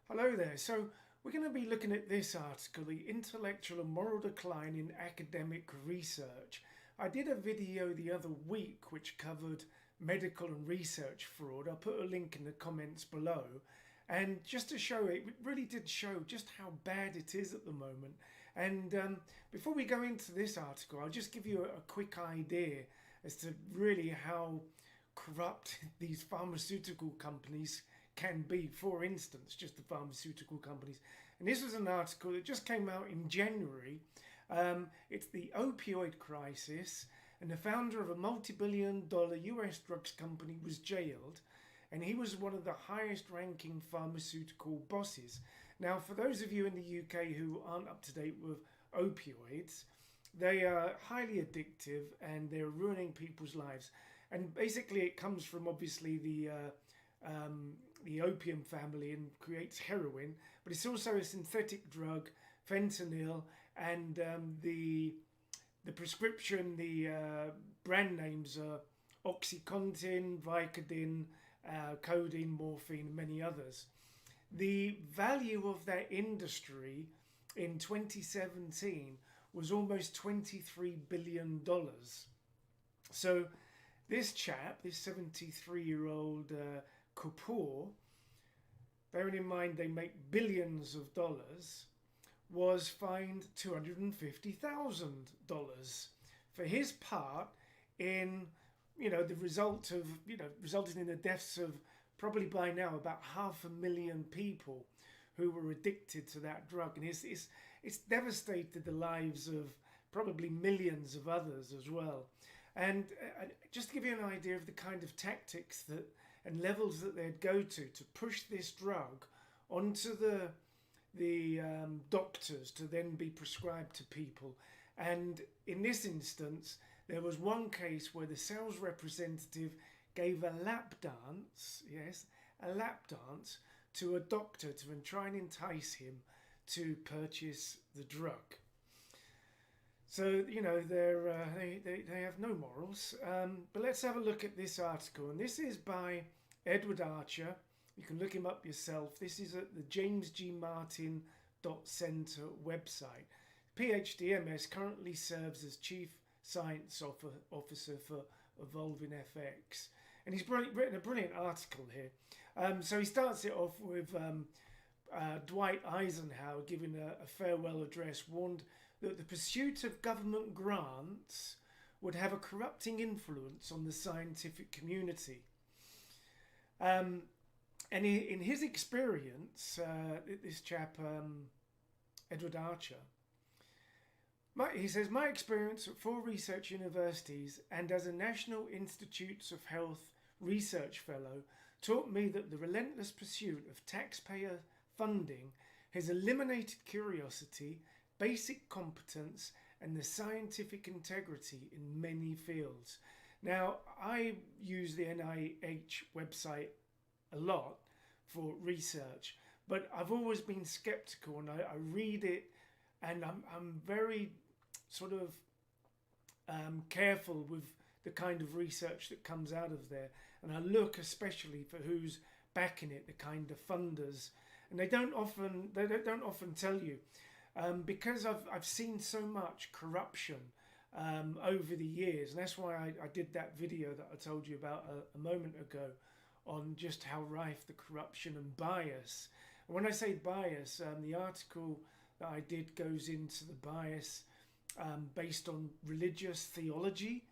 Hello there. So we're going to be looking at this article, The Intellectual and Moral Decline in Academic Research. I did a video the other week which covered medical and research fraud. I'll put a link in the comments below. And just to show it really did show just how bad it is at the moment. And before we go into this article, I'll just give you a quick idea as to really how corrupt these pharmaceutical companies can be. For instance, just the pharmaceutical companies. And this was an article that just came out in January. It's the opioid crisis, and the founder of a multi-billion-dollar US drugs company was jailed, and he was one of the highest ranking pharmaceutical bosses. Now, for those of you in the UK who aren't up to date with opioids, they are highly addictive and they're ruining people's lives. And basically it comes from obviously the opium family and creates heroin, but it's also a synthetic drug, fentanyl, and the prescription, the brand names are Oxycontin, Vicodin, codeine, morphine, and many others. The value of that industry in 2017 was almost $23 billion. So this chap, this 73-year-old Kapoor, bearing in mind they make billions of dollars, was fined $250,000 for his part in, the result of, resulting in the deaths of probably by now about 500,000 people who were addicted to that drug. And it's devastated the lives of probably millions of others as well. And just to give you an idea of the kind of tactics that and levels that they'd go to push this drug onto the doctors to then be prescribed to people. And in this instance, there was one case where the sales representative gave a lap dance, yes, a lap dance to a doctor to try and entice him to purchase the drug. So, they have no morals. But let's have a look at this article. And this is by Edward Archer. You can look him up yourself. This is at the jamesgmartin.centre website. PhD MS currently serves as Chief Science Officer for Evolving FX. And he's written a brilliant article here. So he starts it off with Dwight Eisenhower giving a farewell address, warned that the pursuit of government grants would have a corrupting influence on the scientific community. And in his experience, this chap, Edward Archer, he says, my experience at 4 research universities and as a National Institutes of Health research fellow taught me that the relentless pursuit of taxpayer funding has eliminated curiosity, basic competence, and the scientific integrity in many fields. Now, I use the NIH website a lot for research, but I've always been skeptical, and I read it, and I'm very sort of careful with the kind of research that comes out of there, and I look especially for who's backing it, the kind of funders, and they don't often tell you, because I've seen so much corruption over the years, and that's why I did that video that I told you about a moment ago on just how rife the corruption and bias. And when I say bias, the article that I did goes into the bias based on religious theology,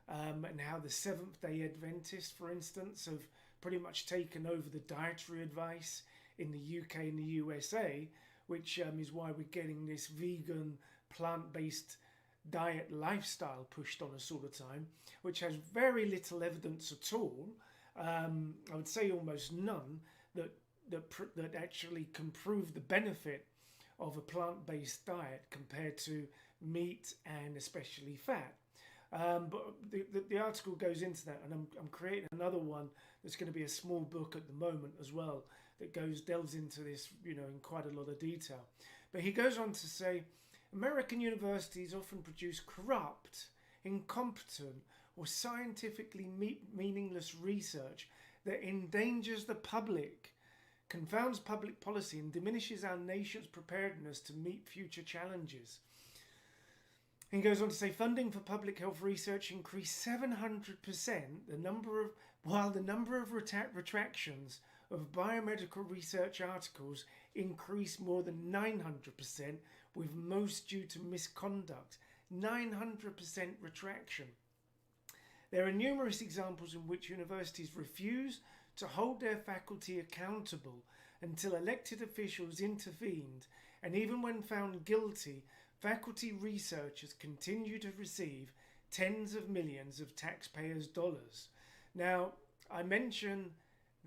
and how the Seventh-day Adventists, for instance, have pretty much taken over the dietary advice in the UK and the USA, which is why we're getting this vegan, plant-based diet lifestyle pushed on us all the time, which has very little evidence at all. I would say almost none that actually can prove the benefit of a plant-based diet compared to meat and especially fat. But the article goes into that, and I'm creating another one that's going to be a small book at the moment as well that delves into this, in quite a lot of detail. But he goes on to say, American universities often produce corrupt, incompetent, or scientifically meaningless research that endangers the public, confounds public policy and diminishes our nation's preparedness to meet future challenges. He goes on to say funding for public health research increased 700%, while the number of retractions of biomedical research articles increased more than 900%, with most due to misconduct. 900% retraction. There are numerous examples in which universities refuse to hold their faculty accountable until elected officials intervened, and even when found guilty, faculty researchers continue to receive tens of millions of taxpayers' dollars. Now, I mention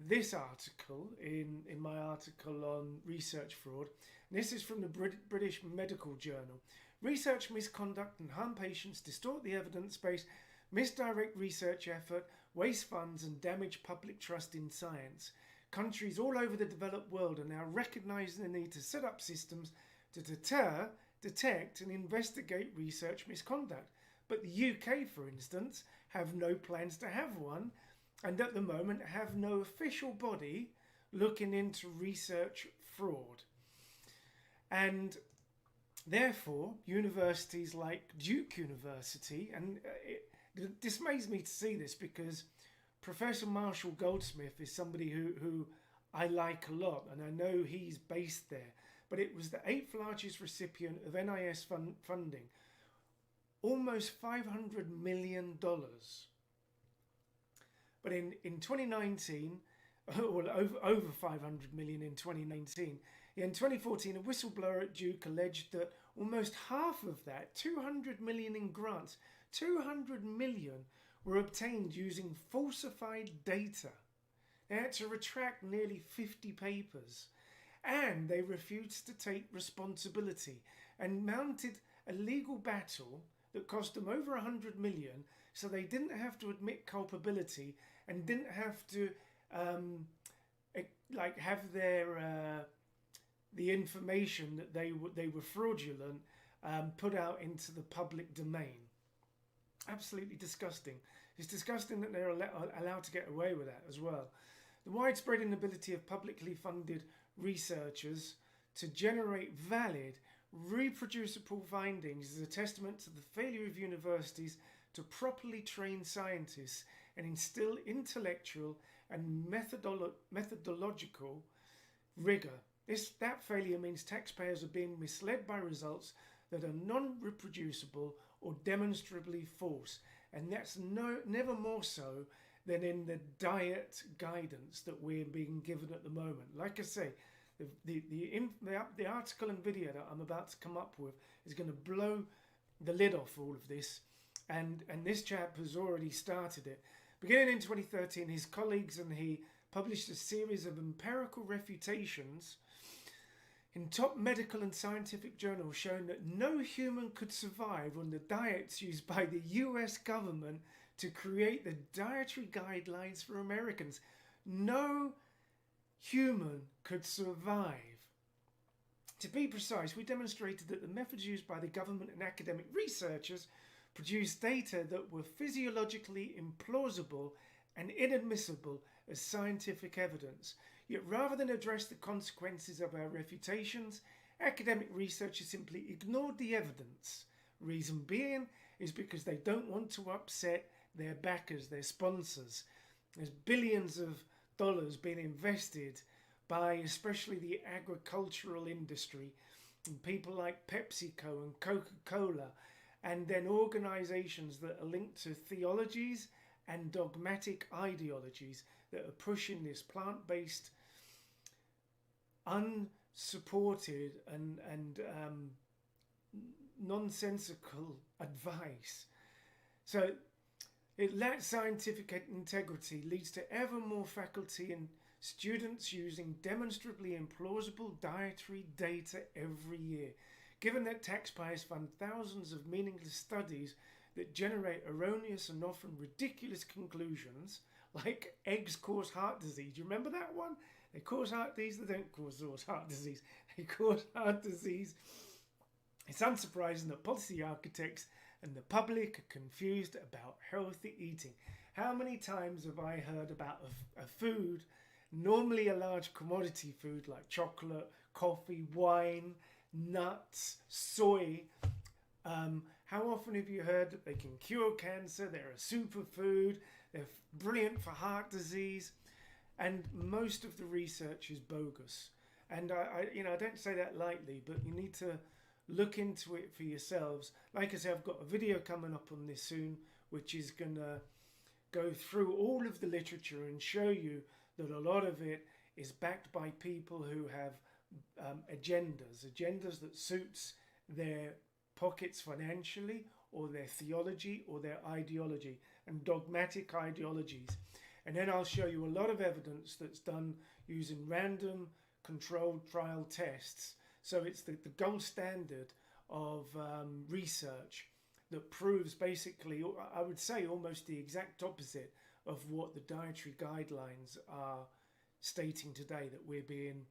this article in my article on research fraud. This is from the British Medical Journal. Research misconduct and harm patients, distort the evidence base, misdirect research effort, waste funds and damage public trust in science. Countries all over the developed world are now recognising the need to set up systems to deter, detect and investigate research misconduct. But the UK, for instance, have no plans to have one, and at the moment have no official body looking into research fraud. And therefore, universities like Duke University, and it dismays me to see this because Professor Marshall Goldsmith is somebody who I like a lot, and I know he's based there, but it was the 8th largest recipient of NIS funding, almost $500 million. But in 2019, well, over 500 million in 2019. In 2014, a whistleblower at Duke alleged that almost half of that, 200 million in grants, 200 million were obtained using falsified data. They had to retract nearly 50 papers, and they refused to take responsibility and mounted a legal battle that cost them over 100 million, so they didn't have to admit culpability and didn't have to have their the information that they were fraudulent put out into the public domain. Absolutely disgusting. It's disgusting that they're allowed to get away with that as well. The widespread inability of publicly funded researchers to generate valid, reproducible findings is a testament to the failure of universities to properly train scientists and instill intellectual and methodological rigour. That failure means taxpayers are being misled by results that are non-reproducible or demonstrably false, and that's never more so than in the diet guidance that we're being given at the moment. Like I say, the article and video that I'm about to come up with is going to blow the lid off all of this, and this chap has already started it. Beginning in 2013, his colleagues and he published a series of empirical refutations in top medical and scientific journals showing that no human could survive on the diets used by the US government to create the dietary guidelines for Americans. No human could survive. To be precise, we demonstrated that the methods used by the government and academic researchers produced data that were physiologically implausible and inadmissible as scientific evidence. Yet rather than address the consequences of our refutations, academic researchers simply ignored the evidence. Reason being is because they don't want to upset their backers, their sponsors. There's billions of dollars being invested by especially the agricultural industry and people like PepsiCo and Coca-Cola, and then organizations that are linked to theologies and dogmatic ideologies that are pushing this plant-based, unsupported and nonsensical advice. So it lacks scientific integrity, leads to ever more faculty and students using demonstrably implausible dietary data every year. Given that taxpayers fund thousands of meaningless studies that generate erroneous and often ridiculous conclusions, like eggs cause heart disease. You remember that one? They cause heart disease. They don't cause heart disease. They cause heart disease. It's unsurprising that policy architects and the public are confused about healthy eating. How many times have I heard about a food normally a large commodity food like chocolate, coffee, wine, nuts, soy. How often have you heard that they can cure cancer? They're a superfood. They're brilliant for heart disease. And most of the research is bogus. And I don't say that lightly, but you need to look into it for yourselves. Like I say, I've got a video coming up on this soon, which is going to go through all of the literature and show you that a lot of it is backed by people who have agendas that suits their pockets financially, or their theology, or their ideology, and dogmatic ideologies. And then I'll show you a lot of evidence that's done using random controlled trial tests. So it's the gold standard of research that proves basically, I would say, almost the exact opposite of what the dietary guidelines are stating today, that we're being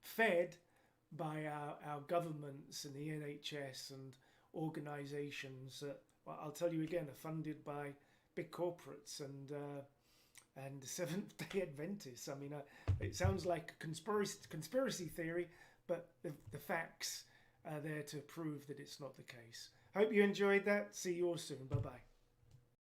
fed by our governments and the NHS and organisations that, well, I'll tell you again, are funded by big corporates and the Seventh-day Adventists. I mean, it sounds like a conspiracy theory, but the facts are there to prove that it's not the case. Hope you enjoyed that. See you all soon. Bye-bye.